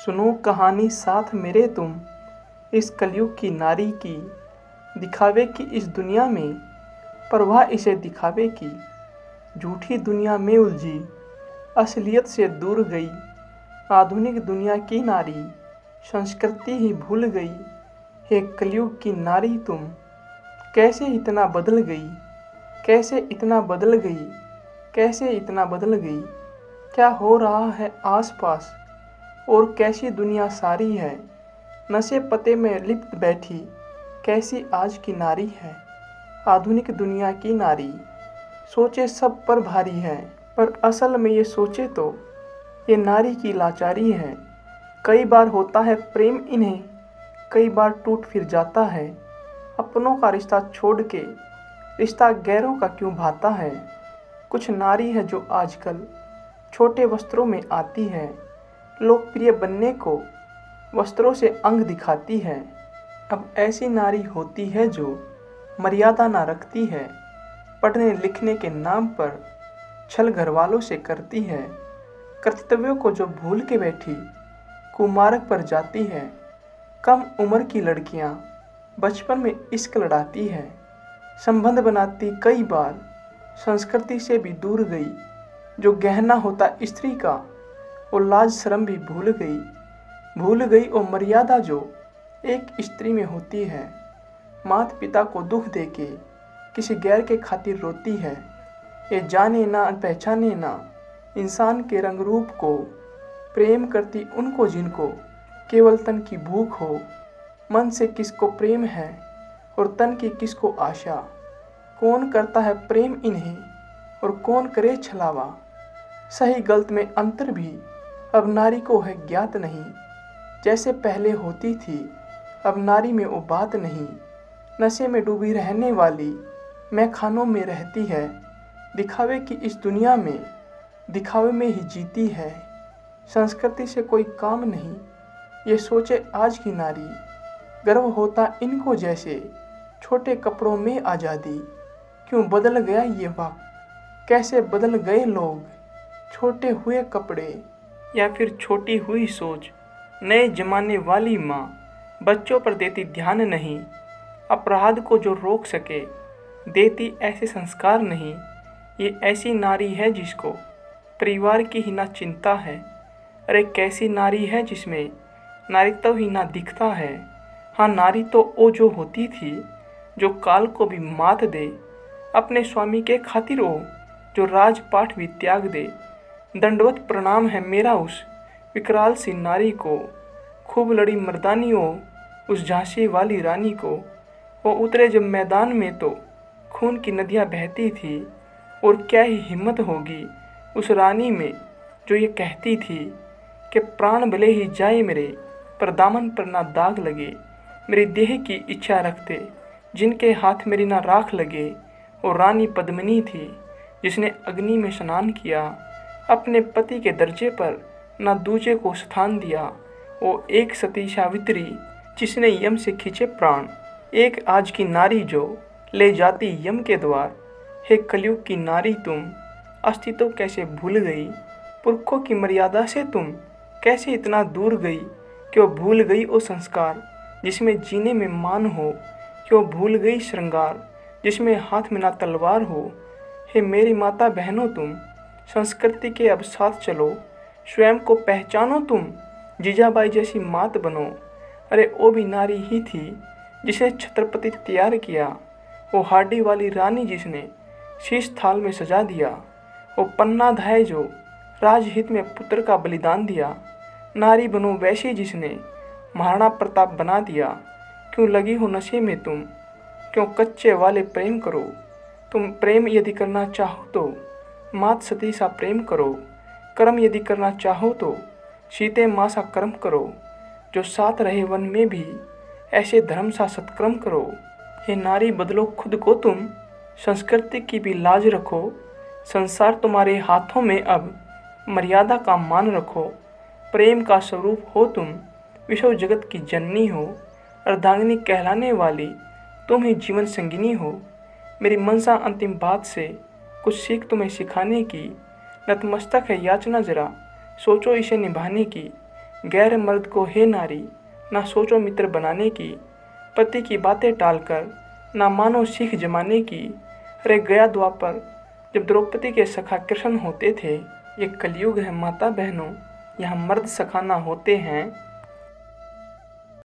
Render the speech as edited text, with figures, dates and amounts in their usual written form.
सुनो कहानी साथ मेरे तुम, इस कलयुग की नारी की, दिखावे की इस दुनिया में, परवाह इसे दिखावे की। झूठी दुनिया में उलझी, असलियत से दूर गई, आधुनिक दुनिया की नारी, संस्कृति ही भूल गई। हे कलयुग की नारी तुम, कैसे इतना बदल गई, कैसे इतना बदल गई, कैसे इतना बदल गई। क्या हो रहा है आसपास, और कैसी दुनिया सारी है, नशे पते में लिप्त बैठी, कैसी आज की नारी है। आधुनिक दुनिया की नारी सोचे सब पर भारी है, पर असल में ये सोचे तो ये नारी की लाचारी है। कई बार होता है प्रेम इन्हें, कई बार टूट फिर जाता है। अपनों का रिश्ता छोड़ के रिश्ता गैरों का क्यों भाता है। कुछ नारी है जो आजकल छोटे वस्त्रों में आती है, लोकप्रिय बनने को वस्त्रों से अंग दिखाती है। अब ऐसी नारी होती है जो मर्यादा ना रखती है, पढ़ने लिखने के नाम पर छल घर वालों से करती है। कर्तव्यों को जो भूल के बैठी कुमार्ग पर जाती है। कम उम्र की लड़कियां बचपन में इश्क लड़ाती है, संबंध बनाती कई बार, संस्कृति से भी दूर गई। जो गहना होता स्त्री का वो लाज शर्म भी भूल गई और मर्यादा जो एक स्त्री में होती है। माता पिता को दुख देके किसी गैर के खातिर रोती है। ये जाने ना पहचाने ना इंसान के रंग रूप को, प्रेम करती उनको जिनको केवल तन की भूख हो। मन से किसको प्रेम है और तन की किसको आशा। कौन करता है प्रेम इन्हें और कौन करे छलावा। सही गलत में अंतर भी अब नारी को है ज्ञात नहीं। जैसे पहले होती थी अब नारी में वो बात नहीं। नशे में डूबी रहने वाली मैखानों में रहती है। दिखावे की इस दुनिया में दिखावे में ही जीती है। संस्कृति से कोई काम नहीं, ये सोचे आज की नारी। गर्व होता इनको जैसे छोटे कपड़ों में आज़ादी। क्यों बदल गया ये वक्त, कैसे बदल गए लोग। छोटे हुए कपड़े या फिर छोटी हुई सोच। नए जमाने वाली माँ बच्चों पर देती ध्यान नहीं। अपराध को जो रोक सके देती ऐसे संस्कार नहीं। ये ऐसी नारी है जिसको परिवार की ही ना चिंता है। अरे कैसी नारी है जिसमें नारीत्व ही ना दिखता है। हाँ, नारी तो वो जो होती थी जो काल को भी मात दे, अपने स्वामी के खातिर वो जो राजपाट भी त्याग दे। दंडवत प्रणाम है मेरा उस विकराल सी नारी को। खूब लड़ी मर्दानी हो उस झांसी वाली रानी को। वो उतरे जब मैदान में तो खून की नदियाँ बहती थी। और क्या ही हिम्मत होगी उस रानी में जो ये कहती थी कि प्राण भले ही जाए मेरे, पर दामन पर ना दाग लगे। मेरी देह की इच्छा रखते जिनके हाथ मेरी ना राख लगे। और रानी पद्मिनी थी जिसने अग्नि में स्नान किया, अपने पति के दर्जे पर न दूजे को स्थान दिया। वो एक सती सावित्री जिसने यम से खींचे प्राण। एक आज की नारी जो ले जाती यम के द्वार। हे कलयुग की नारी तुम, अस्तित्व कैसे भूल गई। पुरखों की मर्यादा से तुम कैसे इतना दूर गई। क्यों भूल गई वो संस्कार जिसमें जीने में मान हो। क्यों भूल गई श्रृंगार जिसमें हाथ में ना तलवार हो। हे मेरी माता बहनों तुम, संस्कृति के अब साथ चलो। स्वयं को पहचानो तुम, जीजाबाई जैसी मात बनो। अरे वो भी नारी ही थी जिसे छत्रपति तैयार किया। वो हाडी वाली रानी जिसने शीश थाल में सजा दिया। वो पन्ना धाय जो राजहित में पुत्र का बलिदान दिया। नारी बनो वैसी जिसने महाराणा प्रताप बना दिया। क्यों लगी हो नशे में तुम, क्यों कच्चे वाले प्रेम करो। तुम प्रेम यदि करना चाहो तो मात सती सा प्रेम करो। कर्म यदि करना चाहो तो सीते माँ सा कर्म करो। जो साथ रहे वन में भी ऐसे धर्म सा सत्कर्म करो। हे नारी बदलो खुद को तुम, संस्कृति की भी लाज रखो। संसार तुम्हारे हाथों में अब, मर्यादा का मान रखो। प्रेम का स्वरूप हो तुम, विश्व जगत की जननी हो। अर्धांगिनी कहलाने वाली तुम ही जीवन संगिनी हो। मेरी मनसा अंतिम बात से कुछ सीख तुम्हें सिखाने की। नतमस्तक है याचना जरा, सोचो इसे निभाने की। गैर मर्द को हे नारी ना सोचो मित्र बनाने की, पति की बातें टालकर ना मानो सीख जमाने की। अरे गया द्वापर जब द्रौपदी के सखा कृष्ण होते थे। ये कलयुग है माता बहनों, यहाँ मर्द सखा ना होते हैं।